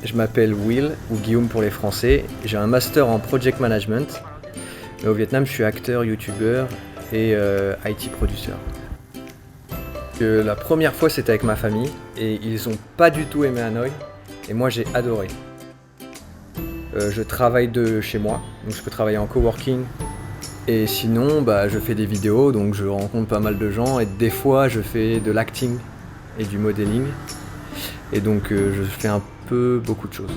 Je m'appelle Will, ou Guillaume pour les Français. J'ai un master en Project Management. Mais au Vietnam, je suis acteur, youtubeur et IT producer. La première fois, c'était avec ma famille et ils ont pas du tout aimé Hanoï. Et moi, j'ai adoré. Je travaille de chez moi, donc je peux travailler en coworking. Et sinon, je fais des vidéos, donc je rencontre pas mal de gens. Et des fois, je fais de l'acting et du modeling. Et donc, je fais un peu beaucoup de choses.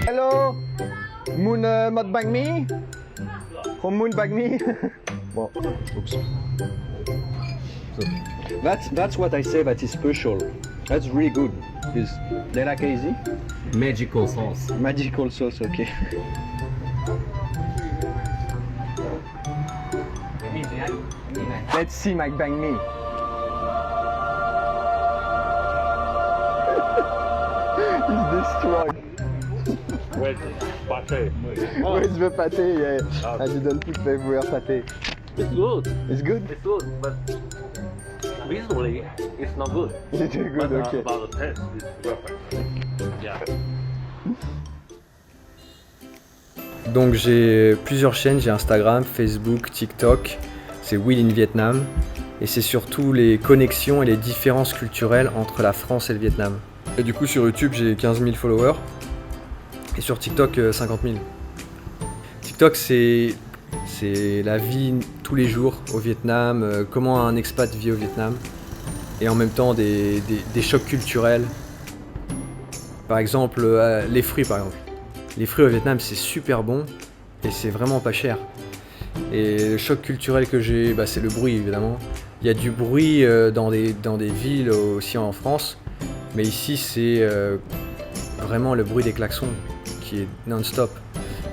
Hello, Moon Mod Bang Me? From Moon Bang Me? Well, oops. So, that's what I say that is special. That's really good. Is they like easy? Magical sauce. Magical sauce, okay. Let's see Mike Bang Me. He's destroyed. Where's pâté? Where's the pate? Yeah, I didn't put the word pate. It's good. It's good? It's good, but visually it's not good. It's good, But okay. about the taste, it's perfect. Yeah. Donc j'ai plusieurs chaînes, j'ai Instagram, Facebook, TikTok, c'est Will in Vietnam et c'est surtout les connexions et les différences culturelles entre la France et le Vietnam. Et du coup sur YouTube j'ai 15 000 followers et sur TikTok 50 000. TikTok c'est la vie tous les jours au Vietnam, comment un expat vit au Vietnam et en même temps des chocs culturels. Par exemple les fruits par exemple. Les fruits au Vietnam, c'est super bon et c'est vraiment pas cher. Et le choc culturel que j'ai, c'est le bruit évidemment. Il y a du bruit dans des villes aussi en France, mais ici c'est vraiment le bruit des klaxons qui est non-stop.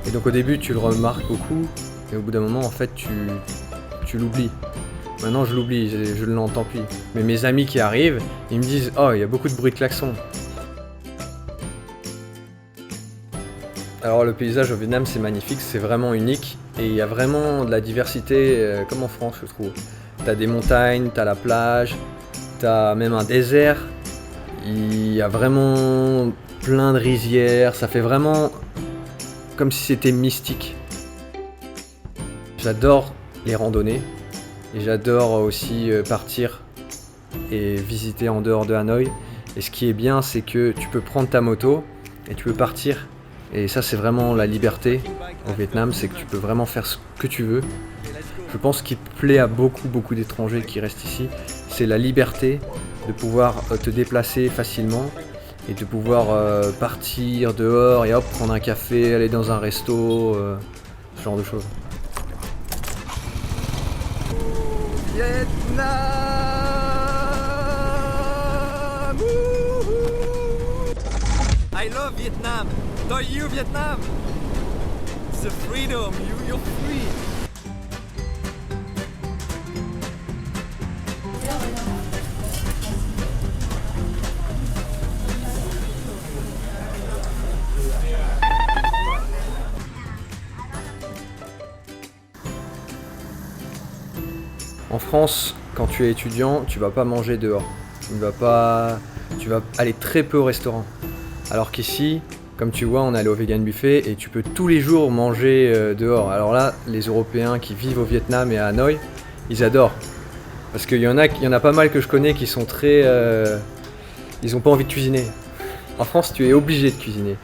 Et donc au début tu le remarques beaucoup, et au bout d'un moment en fait tu l'oublies. Maintenant je l'oublie, je ne l'entends plus. Mais mes amis qui arrivent, ils me disent « Oh, il y a beaucoup de bruit de klaxons ». Alors le paysage au Vietnam c'est magnifique, c'est vraiment unique et il y a vraiment de la diversité comme en France je trouve. T'as des montagnes, t'as la plage, t'as même un désert, il y a vraiment plein de rizières, ça fait vraiment comme si c'était mystique. J'adore les randonnées et j'adore aussi partir et visiter en dehors de Hanoï. Et ce qui est bien c'est que tu peux prendre ta moto et tu peux partir. Et ça c'est vraiment la liberté au Vietnam, c'est que tu peux vraiment faire ce que tu veux. Je pense qu'il plaît à beaucoup d'étrangers qui restent ici, c'est la liberté de pouvoir te déplacer facilement et de pouvoir partir dehors et hop prendre un café, aller dans un resto, ce genre de choses. Vietnam! I love Vietnam. Don't you, Vietnam? The freedom, you're free. En France, quand tu es étudiant, tu vas pas manger dehors. Tu vas aller très peu au restaurant. Alors qu'ici, comme tu vois, on est allé au vegan buffet et tu peux tous les jours manger dehors. Alors là, les Européens qui vivent au Vietnam et à Hanoï, ils adorent. Parce qu'il y en a pas mal que je connais qui sont très... ils ont pas envie de cuisiner. En France, tu es obligé de cuisiner.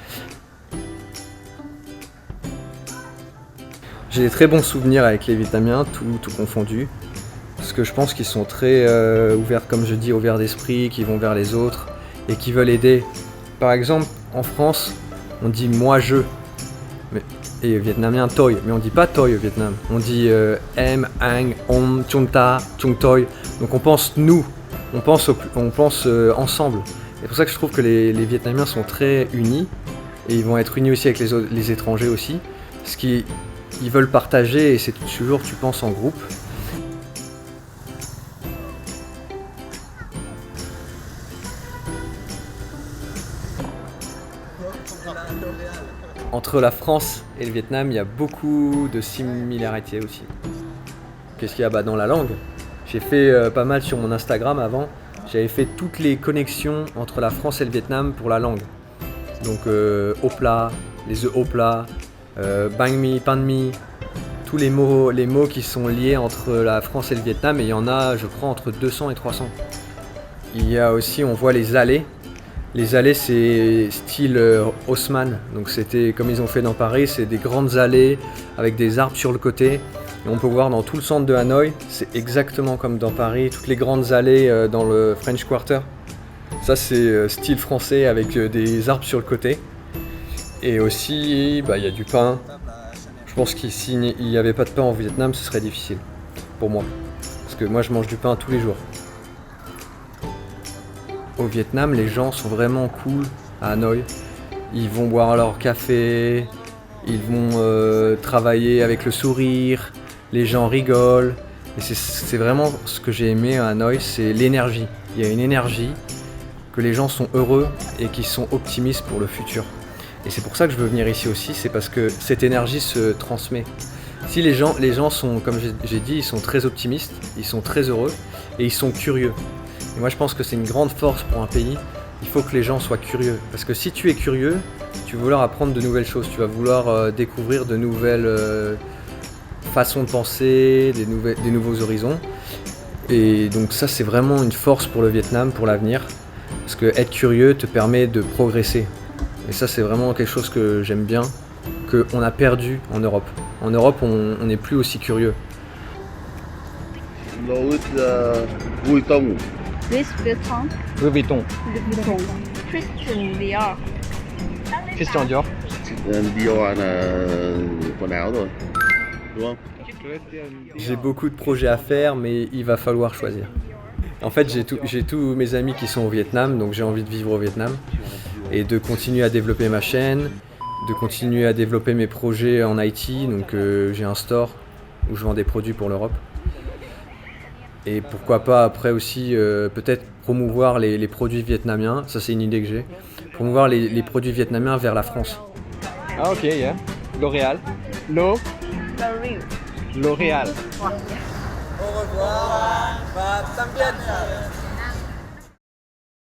J'ai des très bons souvenirs avec les Vietnamiens, tout confondu. Parce que je pense qu'ils sont très ouverts, comme je dis, ouverts d'esprit, qui vont vers les autres et qui veulent aider. Par exemple, en France, on dit moi je, et vietnamien toi, mais on dit pas toi au Vietnam. On dit em, anh, on, chung ta, chung toi. Donc on pense nous, on pense ensemble. C'est pour ça que je trouve que les Vietnamiens sont très unis et ils vont être unis aussi avec les étrangers aussi, parce qu'ils veulent partager et c'est toujours tu penses en groupe. Entre la France et le Vietnam, il y a beaucoup de similarités aussi. Qu'est-ce qu'il y a dans la langue? J'ai fait pas mal sur mon Instagram avant. J'avais fait toutes les connexions entre la France et le Vietnam pour la langue. Donc Opla, les œufs Opla, banh mi, pan mi, tous les mots qui sont liés entre la France et le Vietnam, et il y en a, je crois, entre 200 et 300. Il y a aussi, on voit les allées. Les allées, c'est style Haussmann, donc c'était comme ils ont fait dans Paris, c'est des grandes allées avec des arbres sur le côté. Et on peut voir dans tout le centre de Hanoï, c'est exactement comme dans Paris, toutes les grandes allées dans le French Quarter. Ça, c'est style français avec des arbres sur le côté. Et aussi, il y a du pain. Je pense que s'il n'y avait pas de pain au Vietnam, ce serait difficile pour moi. Parce que moi, je mange du pain tous les jours. Au Vietnam, les gens sont vraiment cool à Hanoï. Ils vont boire leur café, ils vont travailler avec le sourire, les gens rigolent. Et c'est vraiment ce que j'ai aimé à Hanoï, c'est l'énergie. Il y a une énergie, que les gens sont heureux et qui sont optimistes pour le futur. Et c'est pour ça que je veux venir ici aussi, c'est parce que cette énergie se transmet. Si les gens sont, comme j'ai dit, ils sont très optimistes, ils sont très heureux et ils sont curieux. Et moi je pense que c'est une grande force pour un pays, il faut que les gens soient curieux. Parce que si tu es curieux, tu vas vouloir apprendre de nouvelles choses, tu vas vouloir découvrir de nouvelles façons de penser, des nouveaux horizons. Et donc ça c'est vraiment une force pour le Vietnam, pour l'avenir. Parce que être curieux te permet de progresser. Et ça c'est vraiment quelque chose que j'aime bien, qu'on a perdu en Europe. En Europe on n'est plus aussi curieux. Louis Vuitton. Louis Vuitton. Louis Vuitton. Christian Dior. Christian Dior. Dior là quần áo rồi, đúng không? J'ai beaucoup de projets à faire, mais il va falloir choisir. En fait, j'ai tous mes amis qui sont au Vietnam, donc j'ai envie de vivre au Vietnam et de continuer à développer ma chaîne, de continuer à développer mes projets en IT. Donc j'ai un store où je vends des produits pour l'Europe. Et pourquoi pas après aussi peut-être promouvoir les produits vietnamiens, ça c'est une idée que j'ai, promouvoir les produits vietnamiens vers la France. Ah ok, yeah. L'Oréal. L'Oréal. Au revoir. Và tạm biệt.